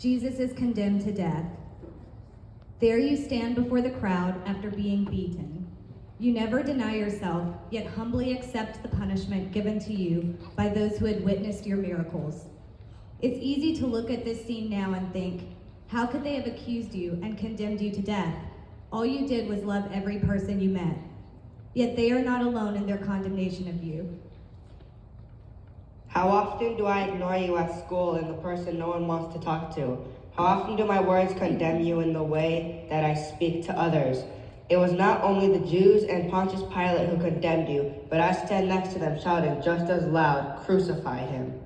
Jesus is condemned to death. There you stand before the crowd after being beaten. You never deny yourself, yet humbly accept the punishment given to you by those who had witnessed your miracles. It's easy to look at this scene now and think, how could they have accused you and condemned you to death? All you did was love every person you met. Yet they are not alone in their condemnation of you. How often do I ignore you at school and the person no one wants to talk to? How often do my words condemn you in the way that I speak to others? It was not only the Jews and Pontius Pilate who condemned you, but I stand next to them shouting just as loud, "Crucify him."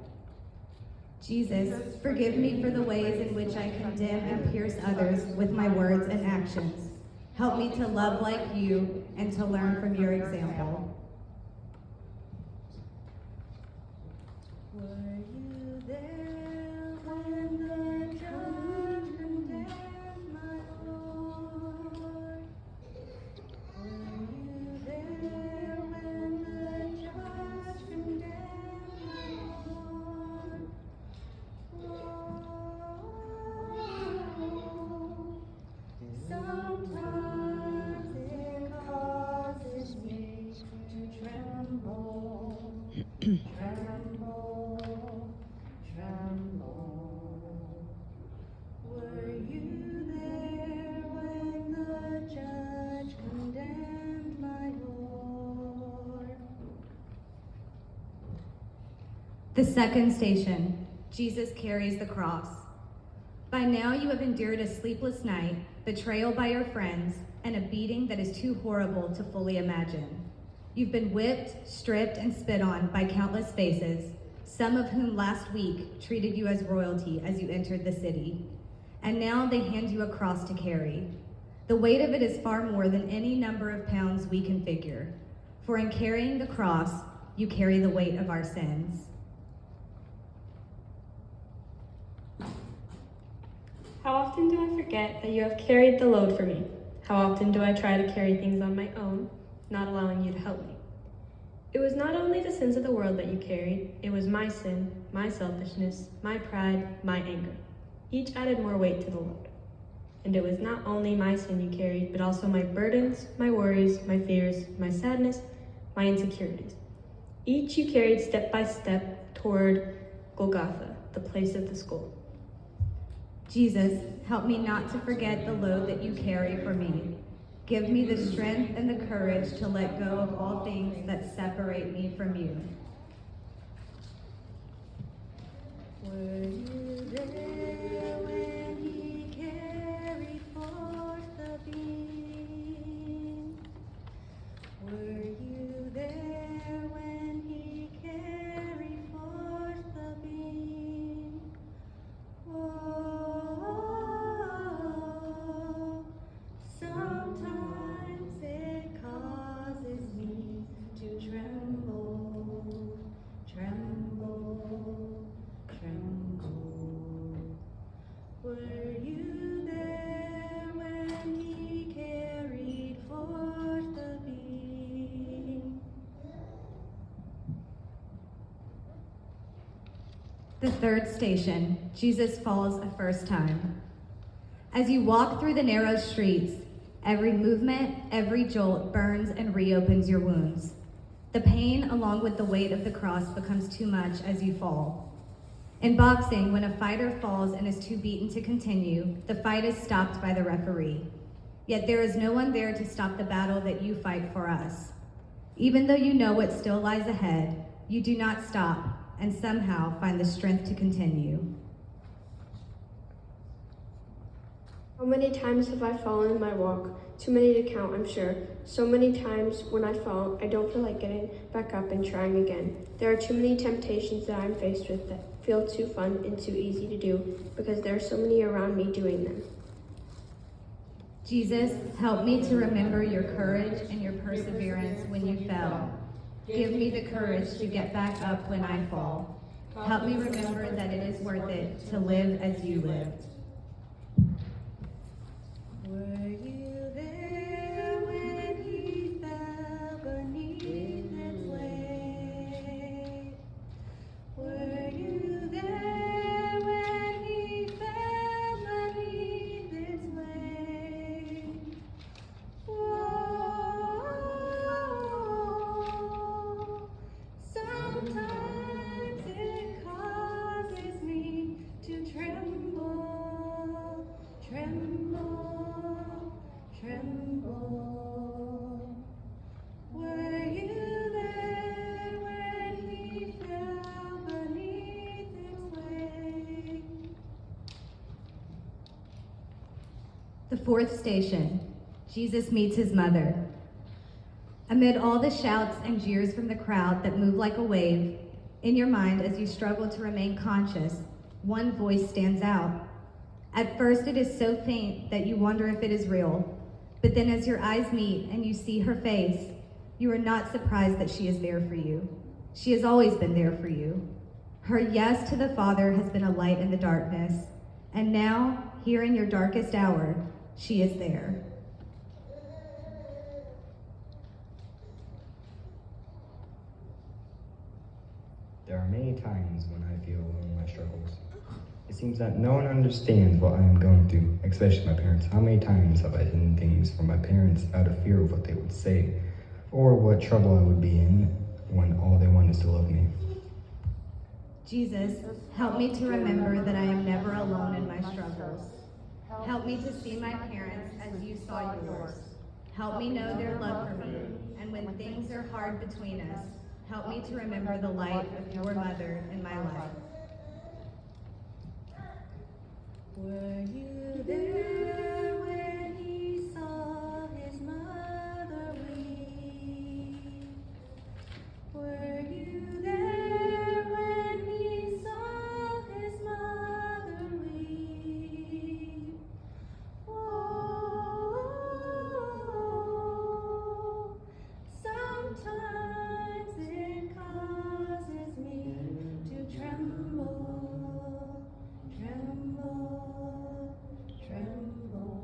Jesus, forgive me for the ways in which I condemn and pierce others with my words and actions. Help me to love like you and to learn from your example. Were you there when the judge condemned my Lord? Were you there when the judge condemned my Lord? Sometimes it causes me to tremble, tremble, tremble. Were you there when the judge condemned my Lord? The second station, Jesus carries the cross. By now you have endured a sleepless night, betrayal by your friends, and a beating that is too horrible to fully imagine. You've been whipped, stripped, and spit on by countless faces, some of whom last week treated you as royalty as you entered the city. And now they hand you a cross to carry. The weight of it is far more than any number of pounds we can figure. For in carrying the cross, you carry the weight of our sins. How often do I forget that you have carried the load for me? How often do I try to carry things on my own, not allowing you to help me? It was not only the sins of the world that you carried, it was my sin, my selfishness, my pride, my anger. Each added more weight to the load. And it was not only my sin you carried, but also my burdens, my worries, my fears, my sadness, my insecurities. Each you carried step by step toward Golgotha, the place of the skull. Jesus, help me not to forget the load that you carry for me. Give me the strength and the courage to let go of all things that separate me from you. Were you there when he carried forth the beam? Were you there when he carried forth the beam? Sometimes it causes me to tremble, tremble, tremble. Were you there when he carried forth the beam? The third station, Jesus falls a first time. As you walk through the narrow streets, every movement, every jolt burns and reopens your wounds. The pain, along with the weight of the cross, becomes too much as you fall. In boxing, when a fighter falls and is too beaten to continue, the fight is stopped by the referee. Yet there is no one there to stop the battle that you fight for us. Even though you know what still lies ahead, you do not stop and somehow find the strength to continue. How many times have I fallen in my walk? Too many to count, I'm sure. So many times when I fall, I don't feel like getting back up and trying again. There are too many temptations that I'm faced with that feel too fun and too easy to do because there are so many around me doing them. Jesus, help me to remember your courage and your perseverance when you fell. Give me the courage to get back up when I fall. Help me remember that it is worth it to live as you lived. Were you there when he fell beneath its weight? Were you there when he fell The fourth station, Jesus meets his mother. Amid all the shouts and jeers from the crowd that move like a wave, in your mind as you struggle to remain conscious, one voice stands out. At first it is so faint that you wonder if it is real, but then as your eyes meet and you see her face, you are not surprised that she is there for you. She has always been there for you. Her yes to the Father has been a light in the darkness, and now, here in your darkest hour, she is there. There are many times when I feel alone in my struggles. It seems that no one understands what I am going through, especially my parents. How many times have I hidden things from my parents out of fear of what they would say, or what trouble I would be in when all they want is to love me? Jesus, help me to remember that I am never alone in my struggles. Help me to see my parents as you saw yours. Help me know their love for me, and when things are hard between us, help me to remember the light of your mother in my life. Were you there when he saw his mother weep? Were you there when he saw his mother weep? Oh, sometimes it causes me to tremble, tremble, tremble.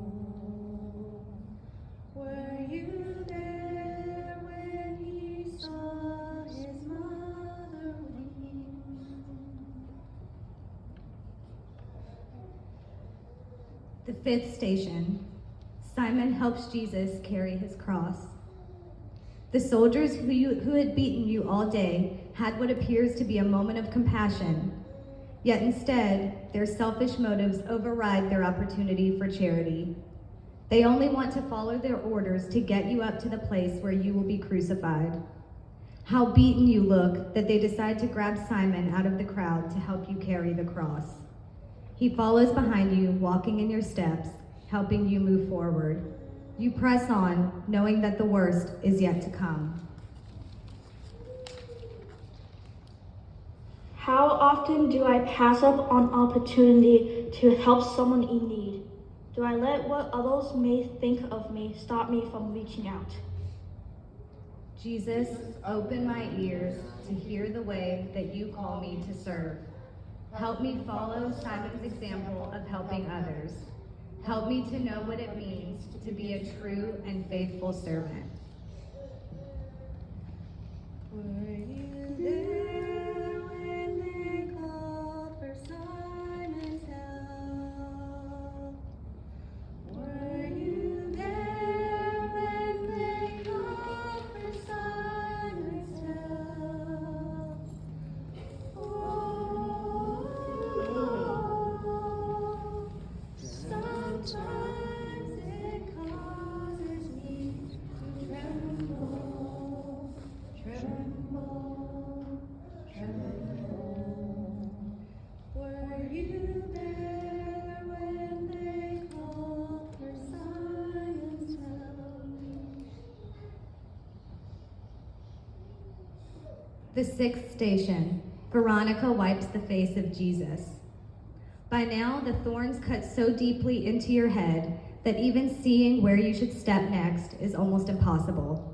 Were you there when he saw his mother weep? The fifth station, Simon helps Jesus carry his cross. The soldiers who had beaten you all day had what appears to be a moment of compassion, yet instead, their selfish motives override their opportunity for charity. They only want to follow their orders to get you up to the place where you will be crucified. How beaten you look that they decide to grab Simon out of the crowd to help you carry the cross. He follows behind you, walking in your steps, helping you move forward. You press on, knowing that the worst is yet to come. How often do I pass up on opportunity to help someone in need? Do I let what others may think of me stop me from reaching out? Jesus, open my ears to hear the way that you call me to serve. Help me follow Simon's example of helping others. Help me to know what it means to be a true and faithful servant. Were you there when they called for Simon's help? Were you there when they called for Simon's help? Oh, sometimes it causes me to tremble, tremble, tremble. Were you there when they called for Simon's help? The sixth station, Veronica wipes the face of Jesus. By now, the thorns cut so deeply into your head that even seeing where you should step next is almost impossible.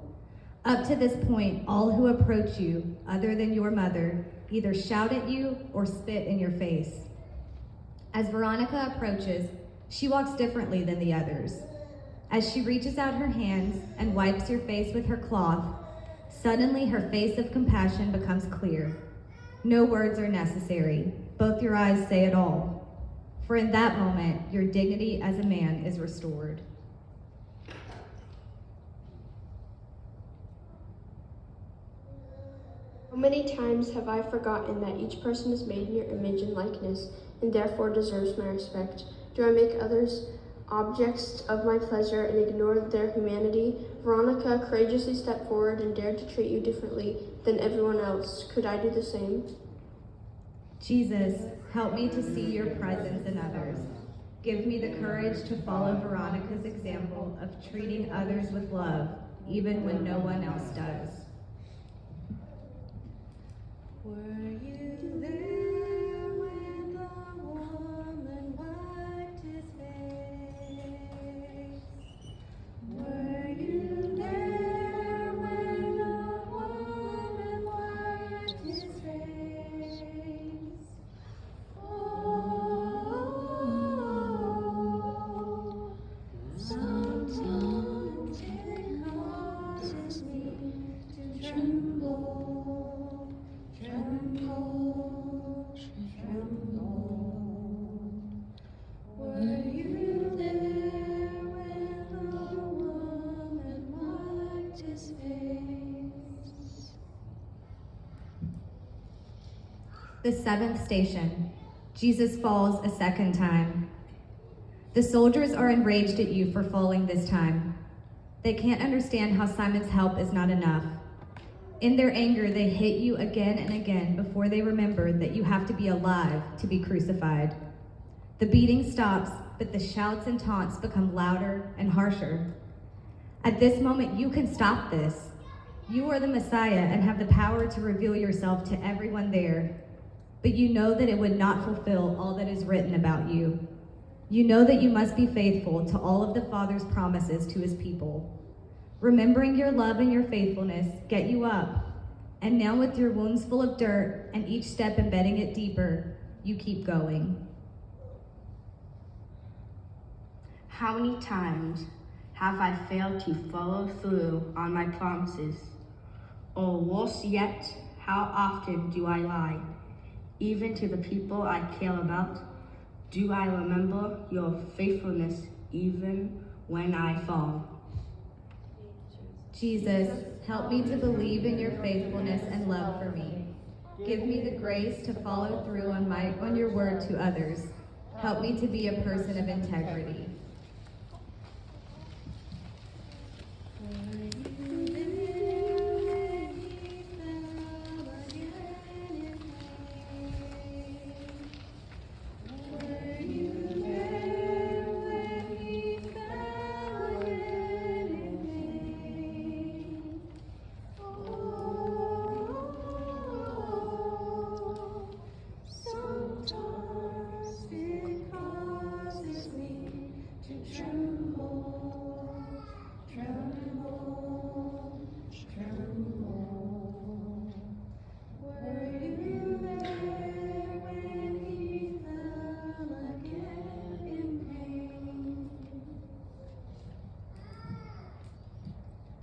Up to this point, all who approach you, other than your mother, either shout at you or spit in your face. As Veronica approaches, she walks differently than the others. As she reaches out her hands and wipes your face with her cloth, suddenly her face of compassion becomes clear. No words are necessary. Both your eyes say it all. For in that moment, your dignity as a man is restored. How many times have I forgotten that each person is made in your image and likeness, and therefore deserves my respect? Do I make others objects of my pleasure and ignore their humanity? Veronica courageously stepped forward and dared to treat you differently than everyone else. Could I do the same? Jesus, help me to see your presence in others. Give me the courage to follow Veronica's example of treating others with love, even when no one else does. Were you there when the woman wiped his face? Were you there when the woman wiped his face? Oh, sometimes it causes me to tremble. Tremble, tremble. Were you there when the woman wiped his face? The seventh station. Jesus falls a second time. The soldiers are enraged at you for falling this time. They can't understand how Simon's help is not enough. In their anger, they hit you again and again before they remember that you have to be alive to be crucified. The beating stops, but the shouts and taunts become louder and harsher. At this moment, you can stop this. You are the Messiah and have the power to reveal yourself to everyone there. But you know that it would not fulfill all that is written about you. You know that you must be faithful to all of the Father's promises to his people. Remembering your love and your faithfulness get you up, and now with your wounds full of dirt and each step embedding it deeper, you keep going. How many times have I failed to follow through on my promises? Or worse yet, how often do I lie, even to the people I care about? Do I remember your faithfulness even when I fall? Jesus, help me to believe in your faithfulness and love for me. Give me the grace to follow through on your word to others. Help me to be a person of integrity.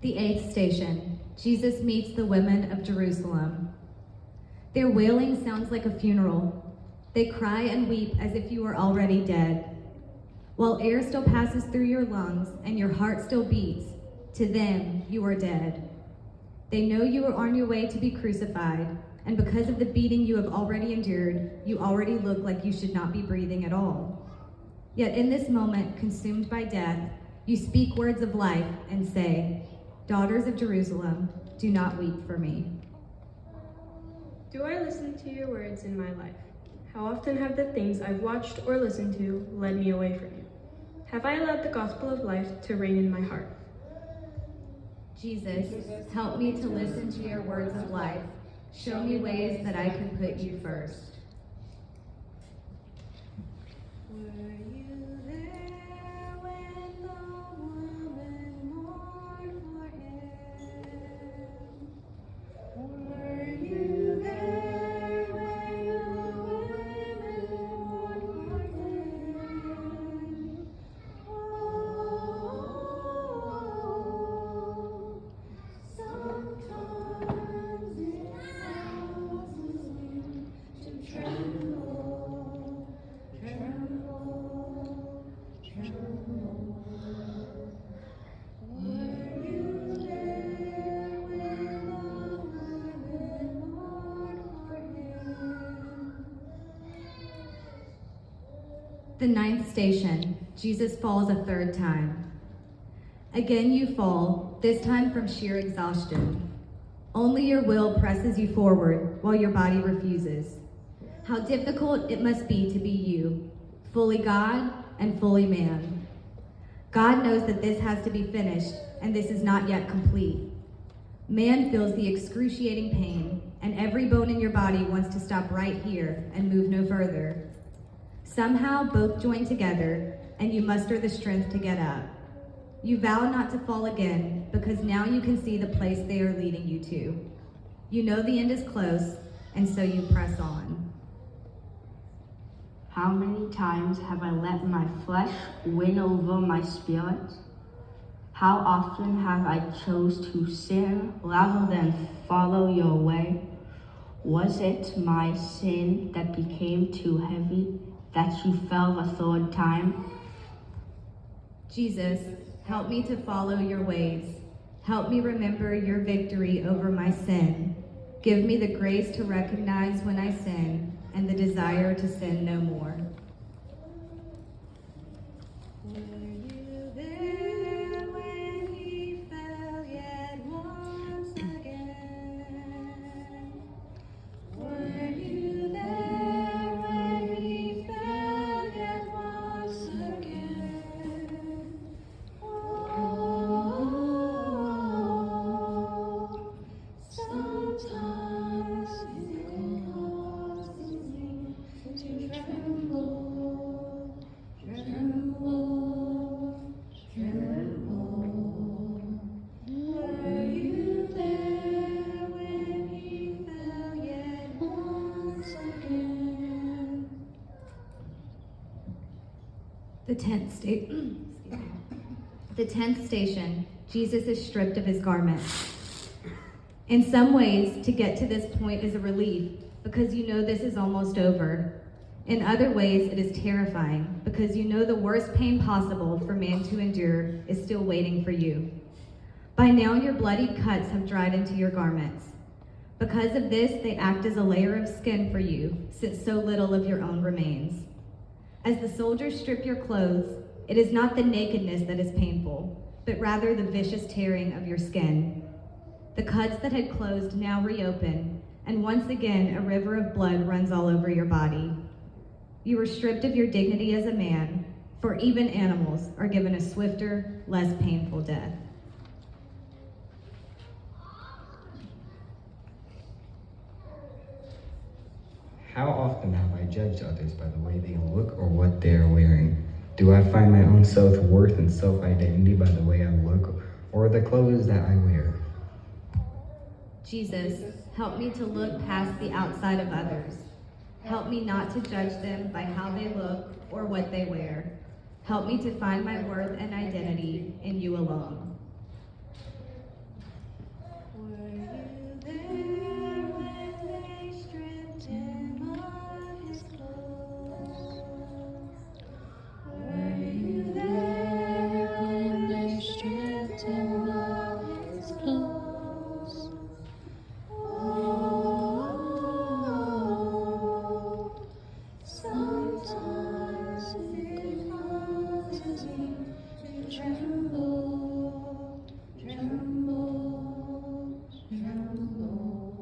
The eighth station, Jesus meets the women of Jerusalem. Their wailing sounds like a funeral. They cry and weep as if you were already dead. While air still passes through your lungs and your heart still beats, to them you are dead. They know you are on your way to be crucified, and because of the beating you have already endured, you already look like you should not be breathing at all. Yet in this moment, consumed by death, you speak words of life and say, "Daughters of Jerusalem, do not weep for me." Do I listen to your words in my life? How often have the things I've watched or listened to led me away from you? Have I allowed the gospel of life to reign in my heart? Jesus, help me to listen to your words of life. Show me ways that I can put you first. Were you there when the woman mourned for him? Were you there when the women mourned for him? Oh, sometimes it causes me to tremble, tremble, tremble. Were you there when the women mourned for him? The ninth station, Jesus falls a third time. Again you fall, this time from sheer exhaustion. Only your will presses you forward while your body refuses. How difficult it must be to be you, fully God and fully man. God knows that this has to be finished, and this is not yet complete. Man feels the excruciating pain, and every bone in your body wants to stop right here and move no further. Somehow both join together, and you muster the strength to get up. You vow not to fall again, because now you can see the place they are leading you to. You know the end is close, and so you press on. How many times have I let my flesh win over my spirit? How often have I chose to sin rather than follow your way? Was it my sin that became too heavy that you fell the third time? Jesus, help me to follow your ways. Help me remember your victory over my sin. Give me the grace to recognize when I sin and the desire to sin no more. Were you there when he fell yet once again? Were you there when he fell yet once again? Oh, sometimes it causes me to tremble, tremble, tremble. Were you there when he fell yet once again? The 10th station, Jesus is stripped of his garments. In some ways, to get to this point is a relief because you know this is almost over. In other ways, it is terrifying because you know the worst pain possible for man to endure is still waiting for you. By now, your bloodied cuts have dried into your garments. Because of this, they act as a layer of skin for you, since so little of your own remains. As the soldiers strip your clothes, it is not the nakedness that is painful, but rather the vicious tearing of your skin. The cuts that had closed now reopen, and once again a river of blood runs all over your body. You are stripped of your dignity as a man, for even animals are given a swifter, less painful death. How often have I judged others by the way they look or what they are wearing? Do I find my own self-worth and self-identity by the way I look or the clothes that I wear? Jesus, help me to look past the outside of others. Help me not to judge them by how they look or what they wear. Help me to find my worth and identity in you alone. Were you there when they stripped him of his clothes? Were you there when they stripped him of his clothes? Oh, sometimes it causes me to tremble, tremble, tremble.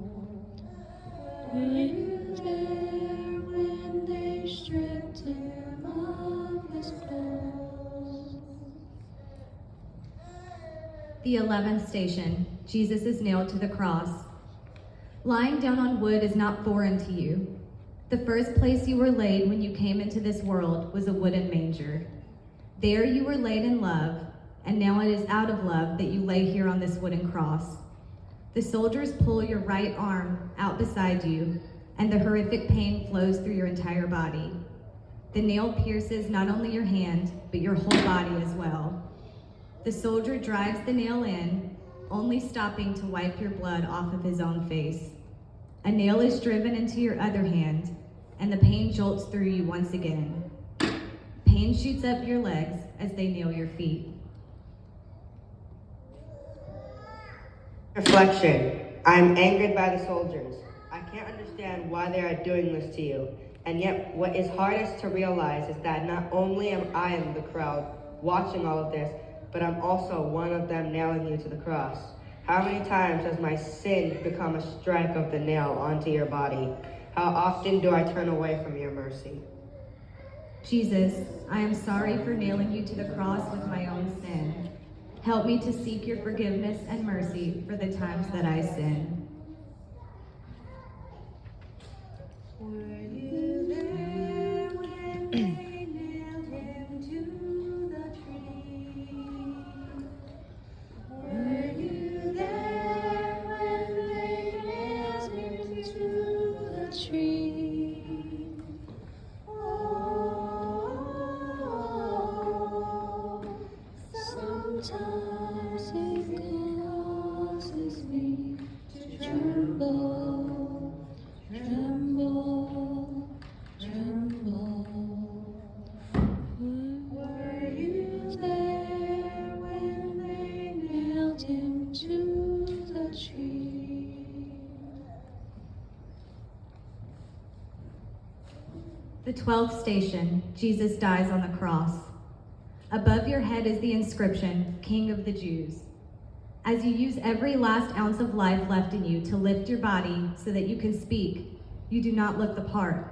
Were you there when they stripped him of his clothes? The 11th station, Jesus is nailed to the cross. Lying down on wood is not foreign to you. The first place you were laid when you came into this world was a wooden manger. There you were laid in love, and now it is out of love that you lay here on this wooden cross. The soldiers pull your right arm out beside you, and the horrific pain flows through your entire body. The nail pierces not only your hand, but your whole body as well. The soldier drives the nail in, only stopping to wipe your blood off of his own face. A nail is driven into your other hand, and the pain jolts through you once again. Pain shoots up your legs as they nail your feet. Reflection. I am angered by the soldiers. I can't understand why they are doing this to you. And yet, what is hardest to realize is that not only am I in the crowd watching all of this, but I'm also one of them nailing you to the cross. How many times has my sin become a strike of the nail onto your body? How often do I turn away from your mercy? Jesus, I am sorry for nailing you to the cross with my own sin. Help me to seek your forgiveness and mercy for the times that I sin. Were you there when they nailed him to the tree? Were you there when they nailed him to the tree? Sometimes it causes me to tremble, tremble, tremble. Were you there when they nailed him to the tree? The 12th station, Jesus dies on the cross. Above your head is the inscription, King of the Jews. As you use every last ounce of life left in you to lift your body so that you can speak, you do not look the part.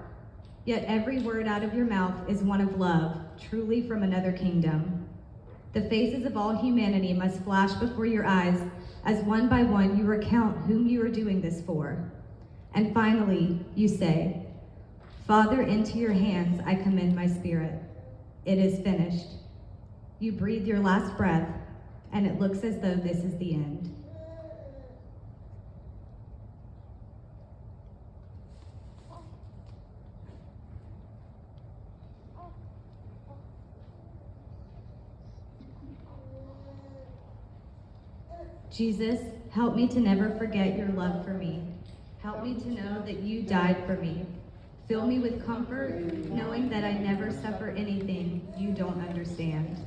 Yet every word out of your mouth is one of love, truly from another kingdom. The faces of all humanity must flash before your eyes as one by one you recount whom you are doing this for. And finally, you say, Father, into your hands I commend my spirit. It is finished. You breathe your last breath, and it looks as though this is the end. Jesus, help me to never forget your love for me. Help me to know that you died for me. Fill me with comfort, knowing that I never suffer anything you don't understand.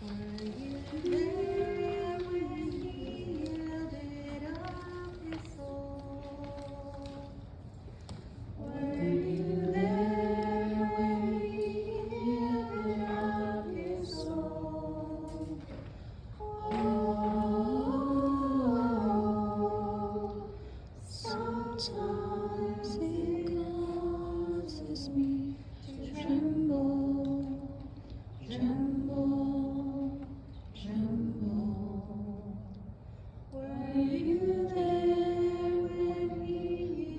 Were you there when he yielded up his soul? Were you there when he yielded up his soul? Oh, sometimes it causes me to tremble, tremble, tremble. Were you there when he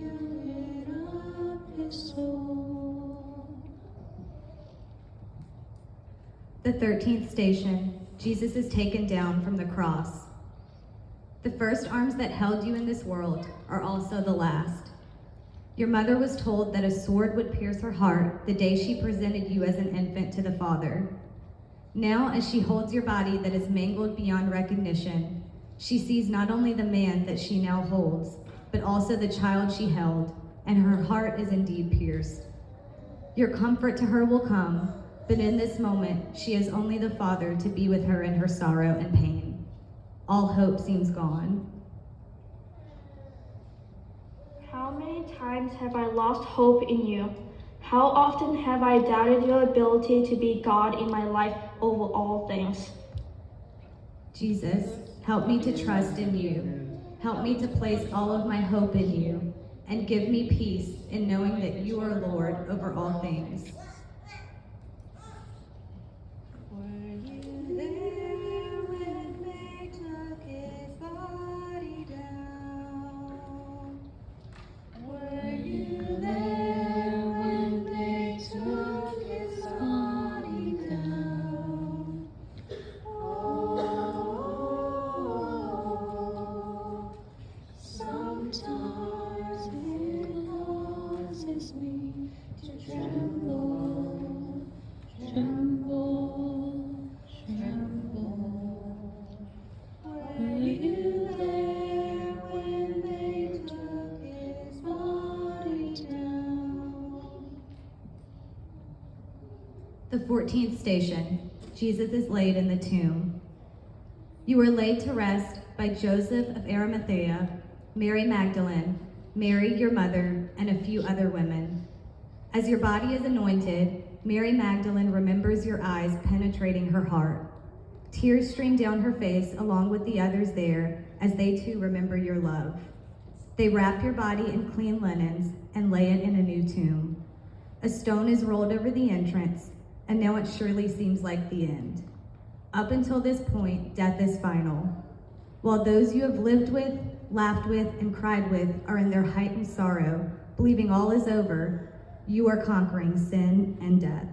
yielded up his soul? The 13th station, Jesus is taken down from the cross. The first arms that held you in this world are also the last. Your mother was told that a sword would pierce her heart the day she presented you as an infant to the Father. Now, as she holds your body that is mangled beyond recognition, she sees not only the man that she now holds, but also the child she held, and her heart is indeed pierced. Your comfort to her will come, but in this moment, she has only the Father to be with her in her sorrow and pain. All hope seems gone. How many times have I lost hope in you? How often have I doubted your ability to be God in my life over all things? Jesus, help me to trust in you. Help me to place all of my hope in you, and give me peace in knowing that you are Lord over all things. Were you there when they took his body down? Were you there when they took his body down? Oh, sometimes it causes me to tremble, tremble, tremble. Were you there when they took his body down? The 14th station, Jesus is laid in the tomb. You were laid to rest by Joseph of Arimathea, Mary Magdalene, Mary your mother, and a few other women. As your body is anointed, Mary Magdalene remembers your eyes penetrating her heart. Tears stream down her face along with the others there as they too remember your love. They wrap your body in clean linens and lay it in a new tomb. A stone is rolled over the entrance, and now it surely seems like the end. Up until this point, death is final. While those you have lived with, laughed with, and cried with are in their heightened sorrow, believing all is over, you are conquering sin and death.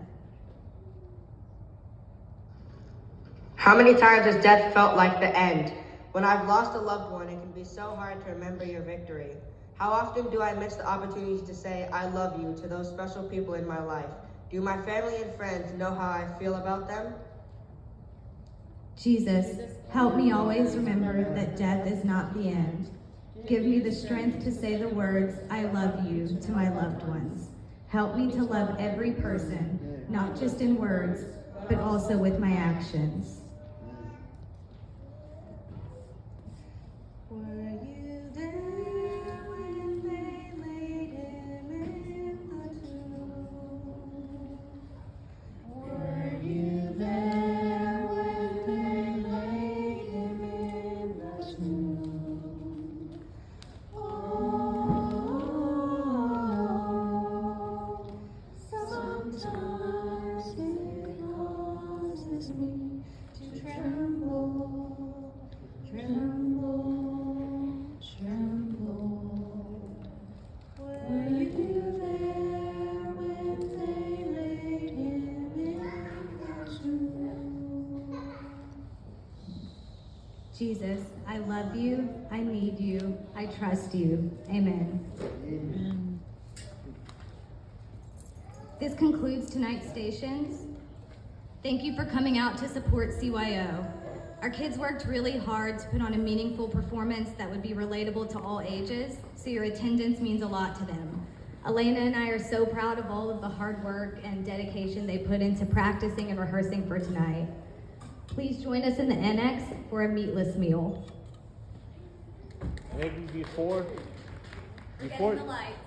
How many times has death felt like the end? When I've lost a loved one, it can be so hard to remember your victory. How often do I miss the opportunity to say I love you to those special people in my life? Do my family and friends know how I feel about them? Jesus, help me always remember that death is not the end. Give me the strength to say the words, I love you, to my loved ones. Help me to love every person, not just in words, but also with my actions. Were you there when they laid him in the tomb? Were you there when they laid him in the tomb? Oh, sometimes it causes me to tremble, tremble, tremble. Were you there when they laid him in the tomb? Jesus, I love you, I need you, I trust you. Amen. Amen. This concludes tonight's stations. Thank you for coming out to support CYO. Our kids worked really hard to put on a meaningful performance that would be relatable to all ages, so your attendance means a lot to them. Elena and I are so proud of all of the hard work and dedication they put into practicing and rehearsing for tonight. Please join us in the annex for a meatless meal. Maybe before We're getting the lights.